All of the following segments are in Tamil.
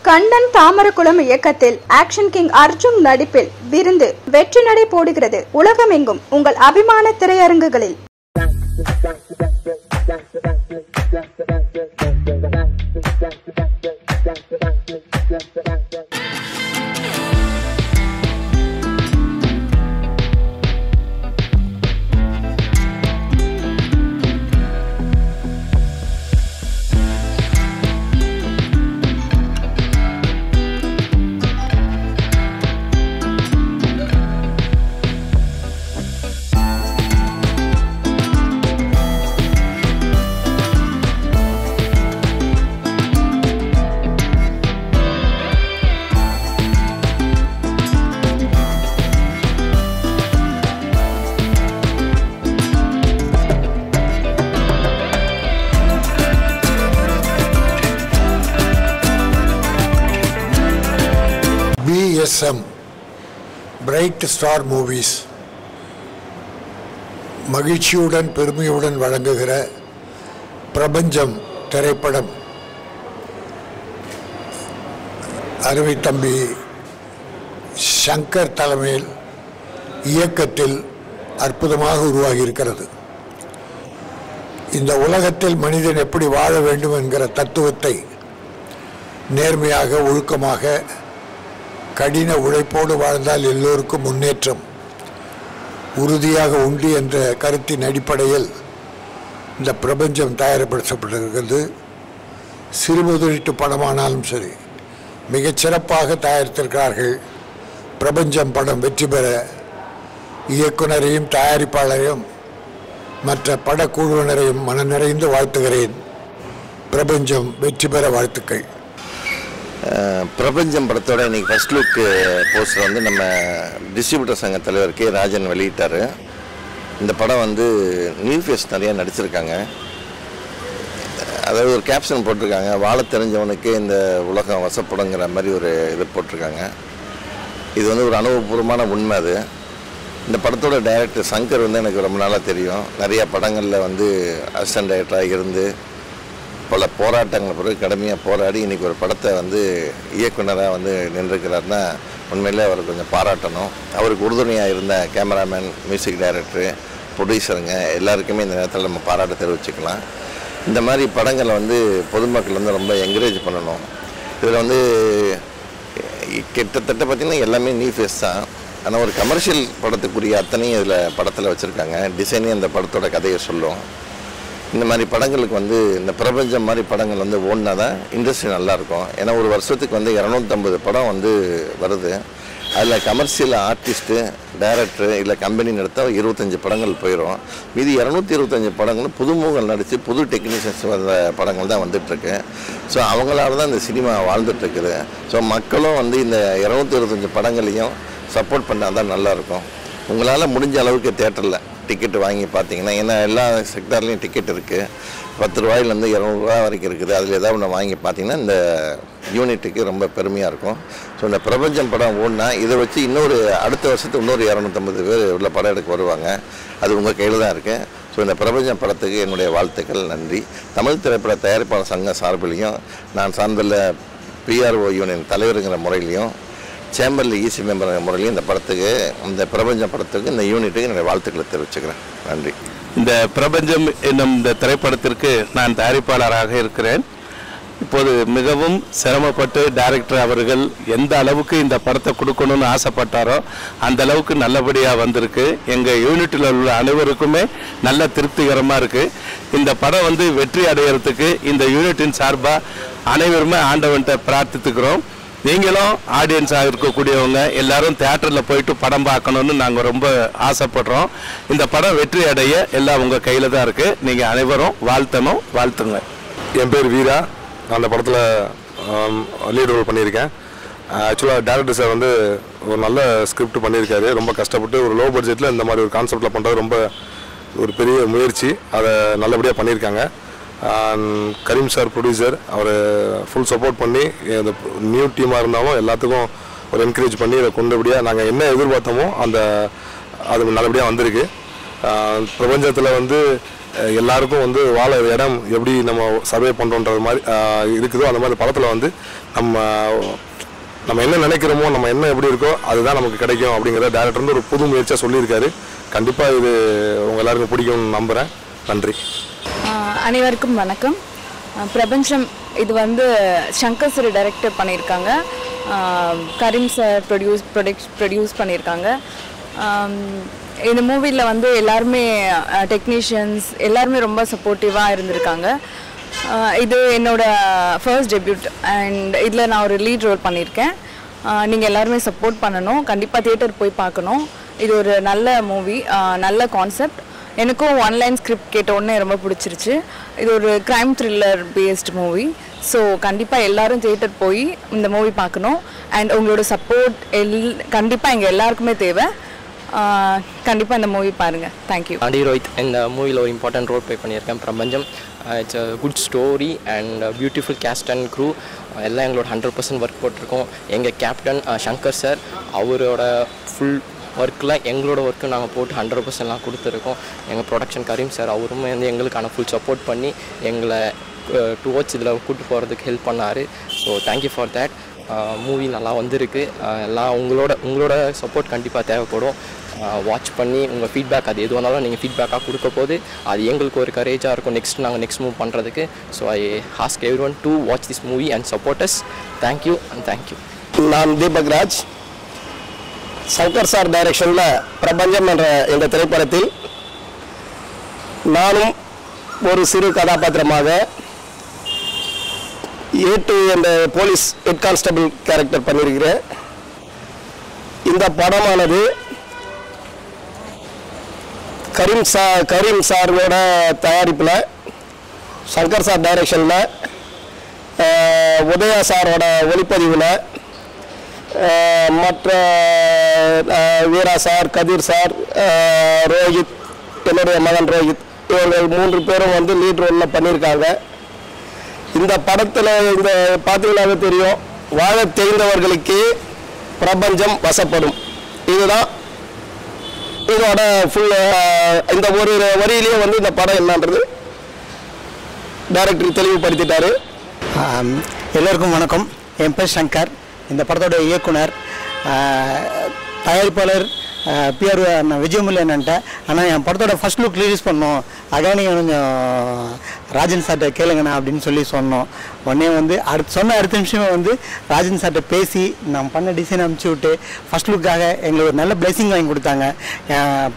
கண்ணன் தாமரகுளம் இயக்கத்தில் ஆக்ஷன் கிங் அர்ஜுன் நடிப்பில் விருந்து வெற்றி நடை போடுகிறது உலகமெங்கும் உங்கள் அபிமான திரையரங்குகளில். BSM Bright Star Movies மகிழ்ச்சியுடன் பெருமையுடன் வழங்குகிற பிரபஞ்சம் திரைப்படம் அருமை தம்பி சங்கர் தலைமையில் இயக்கத்தில் அற்புதமாக உருவாகி இருக்கிறது. இந்த உலகத்தில் மனிதன் எப்படி வாழ வேண்டும் என்கிற தத்துவத்தை நேர்மையாக ஒழுக்கமாக கடின உழைப்போடு வாழ்ந்தால் எல்லோருக்கும் முன்னேற்றம் உறுதியாக உண்டு என்ற கருத்தின் அடிப்படையில் இந்த பிரபஞ்சம் தயாரிக்கப்பட்டிருக்கிறது. சிறு முதலீட்டு படமானாலும் சரி மிகச்சிறப்பாக தயாரித்திருக்கிறார்கள். பிரபஞ்சம் படம் வெற்றி பெற இயக்குனரையும் தயாரிப்பாளரையும் மற்ற படக்குழுவினரையும் மன நிறைந்து வாழ்த்துகிறேன். பிரபஞ்சம் வெற்றி பெற வாழ்த்துக்கள். பிரபஞ்சம் படத்தோட இன்றைக்கி ஃபர்ஸ்ட் லுக் போஸ்டர் வந்து நம்ம டிஸ்ட்ரிபியூட்டர் சங்க தலைவர் கே ராஜன் வெளியிட்டார். இந்த படம் வந்து நியூ ஃபேஸ் நிறையா நடிச்சிருக்காங்க. அதாவது ஒரு கேப்ஷன் போட்டிருக்காங்க, வாழ தெரிஞ்சவனுக்கு இந்த உலகம் வசப்படுங்கிற மாதிரி ஒரு இது போட்டிருக்காங்க. இது வந்து ஒரு அனுபவபூர்வமான உண்மை. அது இந்த படத்தோட டைரக்டர் சங்கர் வந்து எனக்கு ரொம்ப நாளாக தெரியும். நிறையா படங்களில் வந்து அசிஸ்டன்ட் டைரக்டராக இருந்து பல போராட்டங்கள் பிறகு கடுமையாக போராடி இன்றைக்கி ஒரு படத்தை வந்து இயக்குனராக வந்து நின்றுக்கிறாருன்னா உண்மையிலே அவரை கொஞ்சம் பாராட்டணும். அவருக்கு உறுதுணையாக இருந்த கேமராமேன், மியூசிக் டைரக்டரு, ப்ரொடியூசருங்க எல்லாருக்குமே இந்த நேரத்தில் நம்ம பாராட்ட தெரிவிச்சுக்கலாம். இந்த மாதிரி படங்களை வந்து பொதுமக்கள் வந்து ரொம்ப என்கரேஜ் பண்ணணும். இதில் வந்து கிட்டத்தட்ட பார்த்திங்கன்னா எல்லாமே நியூ ஃபேஸ் தான். ஆனால் ஒரு கமர்ஷியல் படத்துக்குரிய அத்தனையும் இதில் படத்தில் வச்சுருக்காங்க. டிசைனே இந்த படத்தோட கதையை சொல்லும். இந்த மாதிரி படங்களுக்கு வந்து இந்த பிரபஞ்சம் மாதிரி படங்கள் வந்து ஓடினா தான் இண்டஸ்ட்ரி நல்லாயிருக்கும். ஏன்னா ஒரு வருஷத்துக்கு வந்து 250 படம் வந்து வருது. அதில் கமர்ஷியல் ஆர்டிஸ்ட்டு, டைரக்டரு இல்லை கம்பெனி நடத்த 25 படங்கள் போயிடும். மீதி 225 படங்களும் புதுமுகங்கள் நடித்து புது டெக்னீஷியன்ஸ் வந்த படங்கள் தான் வந்துட்டுருக்கு. ஸோ அவங்களால தான் இந்த சினிமா வாழ்ந்துட்டுருக்குது. ஸோ மக்களும் வந்து இந்த 225 படங்களையும் சப்போர்ட் பண்ணால் தான் நல்லாயிருக்கும். உங்களால் முடிஞ்ச அளவுக்கு தேட்டரில் டிக்கெட்டு வாங்கி பார்த்தீங்கன்னா, ஏன்னா எல்லா செக்டார்லேயும் டிக்கெட் இருக்குது. 10 ரூபாயிலேருந்து 200 ரூபா வரைக்கும் இருக்குது. அதில் ஏதாவது ஒன்று வாங்கி பார்த்தீங்கன்னா இந்த யூனிட்டுக்கு ரொம்ப பெருமையாக இருக்கும். ஸோ இந்த பிரபஞ்சம் படம் ஓடினா இதை வச்சு இன்னொரு அடுத்த வருஷத்துக்கு இன்னொரு 250 பேர் உள்ள படம் எடுக்க வருவாங்க. அது உங்கள் கையில் தான் இருக்குது. ஸோ இந்த பிரபஞ்சம் படத்துக்கு என்னுடைய வாழ்த்துக்கள், நன்றி. தமிழ் திரைப்பட தயாரிப்பாளர் சங்க சார்பிலையும் நான் சார்ந்துள்ள PRO யூனியன் தலைவருங்கிற முறையிலையும் சேம்பரில் ஈசி மெம்பர் முறையிலையும் இந்த படத்துக்கு, இந்த பிரபஞ்சம் படத்துக்கு, இந்த யூனிட்டுக்கு என்னுடைய வாழ்த்துக்களை தெரிவிச்சுக்கிறேன். நன்றி. இந்த பிரபஞ்சம் என்னும் இந்த திரைப்படத்திற்கு நான் தயாரிப்பாளராக இருக்கிறேன். இப்போது மிகவும் சிரமப்பட்டு டைரக்டர் அவர்கள் எந்த அளவுக்கு இந்த படத்தை கொடுக்கணும்னு ஆசைப்பட்டாரோ அந்த அளவுக்கு நல்லபடியாக வந்திருக்கு. எங்கள் யூனிட்டில் உள்ள அனைவருக்குமே நல்ல திருப்திகரமாக இருக்குது. இந்த படம் வந்து வெற்றி அடைகிறதுக்கு இந்த யூனிட்டின் சார்பாக அனைவருமே ஆண்டவன்கிட்ட பிரார்த்தித்துக்கிறோம். நீங்களும் ஆடியன்ஸாக இருக்கக்கூடியவங்க எல்லாரும் தியேட்டரில் போயிட்டு படம் பார்க்கணுன்னு நாங்கள் ரொம்ப ஆசைப்படுறோம். இந்த படம் வெற்றி அடைய எல்லாம் உங்கள் கையில் தான் இருக்குது. நீங்கள் அனைவரும் வாழ்த்தணும், வாழ்த்துங்க. என் பேர் வீரா. நான் அந்த படத்தில் லீட் ரோல் பண்ணியிருக்கேன். ஆக்சுவலாக டேரக்டர் சார் வந்து ஒரு நல்ல ஸ்கிரிப்ட் பண்ணியிருக்காரு. ரொம்ப கஷ்டப்பட்டு ஒரு லோ பட்ஜெட்டில் இந்த மாதிரி ஒரு கான்செப்டில் பண்ணுறது ரொம்ப ஒரு பெரிய முயற்சி. அதை நல்லபடியாக பண்ணியிருக்காங்க. கரீம் சார் ப்ரொடியூசர், அவர் ஃபுல் சப்போர்ட் பண்ணி இந்த நியூ டீமாக இருந்தாலும் எல்லாத்துக்கும் ஒரு என்கரேஜ் பண்ணி இதை கொண்டபடியாக நாங்கள் என்ன எதிர்பார்த்தோமோ அது நல்லபடியாக வந்திருக்கு. பிரபஞ்சத்தில் வந்து எல்லாருக்கும் வந்து வாழ இடம் எப்படி நம்ம சர்வே பண்ணுறோன்றது மாதிரி இருக்குதோ அந்த மாதிரி படத்தில் வந்து நம்ம என்ன நினைக்கிறோமோ நம்ம என்ன எப்படி இருக்கோ அதுதான் நமக்கு கிடைக்கும் அப்படிங்கிறத டைரக்டர் வந்து ஒரு புது முயற்சியாக சொல்லியிருக்காரு. கண்டிப்பாக இது உங்கள் எல்லாருக்கும் பிடிக்கும்னு நம்புகிறேன். நன்றி. அனைவருக்கும் வணக்கம். பிரபஞ்சம் இது வந்து சங்கர் சார் டைரக்டர் பண்ணியிருக்காங்க, கரீம் சார் ப்ரொடியூஸ் பண்ணியிருக்காங்க. இந்த மூவியில் வந்து எல்லாருமே டெக்னீஷியன்ஸ் எல்லாருமே ரொம்ப சப்போர்ட்டிவாக இருந்திருக்காங்க. இது என்னோட ஃபர்ஸ்ட் டெபியூட் அண்ட் இதில் நான் ஒரு லீட் ரோல் பண்ணியிருக்கேன். நீங்கள் எல்லாருமே சப்போர்ட் பண்ணணும், கண்டிப்பாக தியேட்டர் போய் பார்க்கணும். இது ஒரு நல்ல மூவி, நல்ல கான்செப்ட். எனக்கும் ஒன்லைன் ஸ்கிரிப்ட் கேட்ட உடனே ரொம்ப பிடிச்சிருச்சு. இது ஒரு crime thriller paste movie. So கண்டிப்பாக எல்லோரும் தியேட்டர் போய் இந்த மூவி பார்க்கணும். அண்ட் உங்களோட சப்போர்ட் கண்டிப்பாக எங்கள் எல்லாருக்குமே தேவை. கண்டிப்பாக இந்த மூவி பாருங்கள். தேங்க்யூ. ஆண்டி ரோஹித் இந்த மூவியில் ஒரு இம்பார்ட்டன்ட் ரோல் ப்ளே பண்ணியிருக்கேன். Prapancham it's a good story and beautiful cast and crew. எல்லாம் எங்களோட 100% ஒர்க் போட்டிருக்கோம். எங்கள் கேப்டன் சங்கர் சார் அவரோட ஃபுல் ஒர்க்கில் எங்களோட ஒர்க்கு நாங்கள் போட்டு 100%லாம் கொடுத்துருக்கோம். எங்கள் ப்ரொடக்ஷன் கரீம் சார் அவருமே வந்து எங்களுக்கான ஃபுல் சப்போர்ட் பண்ணி எங்களை டுவோர்ட்ஸ் இதில் கூப்பிட்டு போகிறதுக்கு ஹெல்ப் பண்ணார். So thank you for that. Movie நல்லா வந்திருக்கு. எல்லாம் உங்களோட சப்போர்ட் கண்டிப்பாக தேவைப்படும். வாட்ச் பண்ணி உங்கள் ஃபீட்பேக் அது எது வந்தாலும் நீங்கள் ஃபீட்பேக்காக கொடுக்க போது அது எங்களுக்கு ஒரு கரேஜாக இருக்கும் நாங்கள் நெக்ஸ்ட் மூவ் பண்ணுறதுக்கு. So I ask everyone to watch this movie and support us. Thank you and thank you. நான் தீபக் ராஜ். சங்கர் சார் டைரக்ஷனில் பிரபஞ்சம் என்ற இந்த திரைப்படத்தில் நானும் ஒரு சிறு கதாபாத்திரமாக ஏட்டு என்ற போலீஸ் ஹெட் கான்ஸ்டபிள் கேரக்டர் பண்ணியிருக்கிறேன். இந்த படமானது கரீம் சாரோட தயாரிப்பில், சங்கர் சார் டைரக்ஷனில், உதயா சாரோட ஒளிப்பதிவில், மற்ற வீரா சார், கதிர் சார், ரோஹித், என்னுடைய மகன் ரோஹித், இவர்கள் 3 பேரும் வந்து லீட் ரோலில் பண்ணியிருக்காங்க. இந்த படத்தில் இந்த பார்த்தீங்கன்னாவே தெரியும், வாழ தெரிந்தவர்களுக்கு பிரபஞ்சம் வசப்படும். இதுதான் இதோட ஃபுல். இந்த ஒரு வரியிலேயே வந்து இந்த படம் என்னன்றது டைரக்டர் தெளிவுபடுத்திட்டாரு. எல்லோருக்கும் வணக்கம். என் பேர் சங்கர். இந்த படத்தோட இயக்குனர் தயாரிப்பாளர் பிஆர் விஜயமுல்ல என்னன்ட்ட. ஆனால் என் படத்தோட ஃபர்ஸ்ட் லுக் ரிலீஸ் பண்ணோம், அதான் நீங்கள் கொஞ்சம் ராஜன் சார்கிட்ட கேளுங்கண்ணா அப்படின்னு சொல்லி சொன்னோம். உடனே வந்து அடுத்த நிமிஷமே வந்து ராஜன் சார்கிட்ட பேசி நான் பண்ண டிசைன் அனுப்பிச்சி விட்டு ஃபர்ஸ்ட் லுக்காக எங்களுக்கு ஒரு நல்ல பிளெஸிங் வாங்கி கொடுத்தாங்க.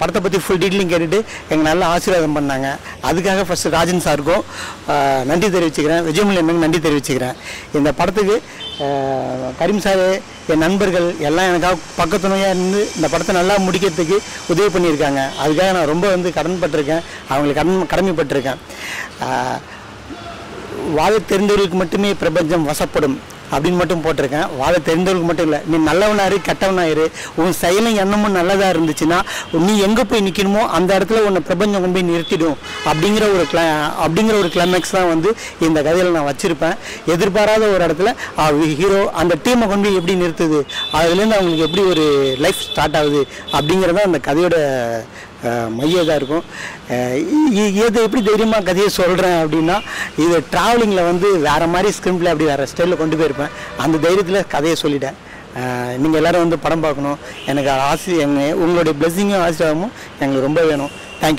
படத்தை பற்றி ஃபுல் டீட்டெயிலிங் கேட்டுட்டு எங்கள் நல்ல ஆசீர்வாதம் பண்ணாங்க. அதுக்காக ஃபஸ்ட்டு ராஜன் சாருக்கும் நன்றி தெரிவிச்சுக்கிறேன், விஜயமுல்ல எனக்கு நன்றி தெரிவிச்சுக்கிறேன். இந்த படத்துக்கு கரீம் சார், என் நண்பர்கள் எல்லாம் எனக்காக பக்கத்துணையாக இருந்து இந்த படத்தை நல்லா முடிக்கிறதுக்கு உதவி பண்ணியிருக்காங்க. அதுக்காக நான் ரொம்ப வந்து கடன்பட்டிருக்கேன், அவங்களுக்கு கடமைப்பட்டிருக்கேன். வாழ தெரிந்தவர்களுக்கு மட்டுமே பிரபஞ்சம் வசப்படும் அப்படின்னு மட்டும் போட்டிருக்கேன். வாழ தெரிந்தவர்களுக்கு மட்டும் இல்லை, நீ நல்லவனாரு கெட்டவனாயிரு, உன் செயலும் எண்ணமும் நல்லதாக இருந்துச்சுன்னா நீ எங்கே போய் நிற்கணுமோ அந்த இடத்துல உன்னை பிரபஞ்சம் கொண்டு போய் நிறுத்திடும் அப்படிங்கிற ஒரு கிளைமேக்ஸ் தான் வந்து இந்த கதையில் நான் வச்சுருப்பேன். எதிர்பாராத ஒரு இடத்துல ஹீரோ அந்த டீமை கொண்டு போய் எப்படி நிறுத்துது, அதுலேருந்து அவங்களுக்கு எப்படி ஒரு லைஃப் ஸ்டார்ட் ஆகுது அப்படிங்கிறதான் அந்த கதையோட மையம் இதாக இருக்கும். இதை எப்படி தைரியமாக கதையை சொல்கிறேன் அப்படின்னா, இது ட்ராவலிங்கில் வந்து வேறு மாதிரி ஸ்கிரிப்டில் அப்படி வேறு ஸ்டைலில் கொண்டு போயிருப்பேன். அந்த தைரியத்தில் கதையை சொல்லிட்டேன். நீங்கள் எல்லோரும் வந்து படம் பார்க்கணும். எனக்கு உங்களுடைய பிளெஸிங்கும் ஆசீர்வாதமும் எங்களுக்கு ரொம்ப வேணும். தேங்க்யூ.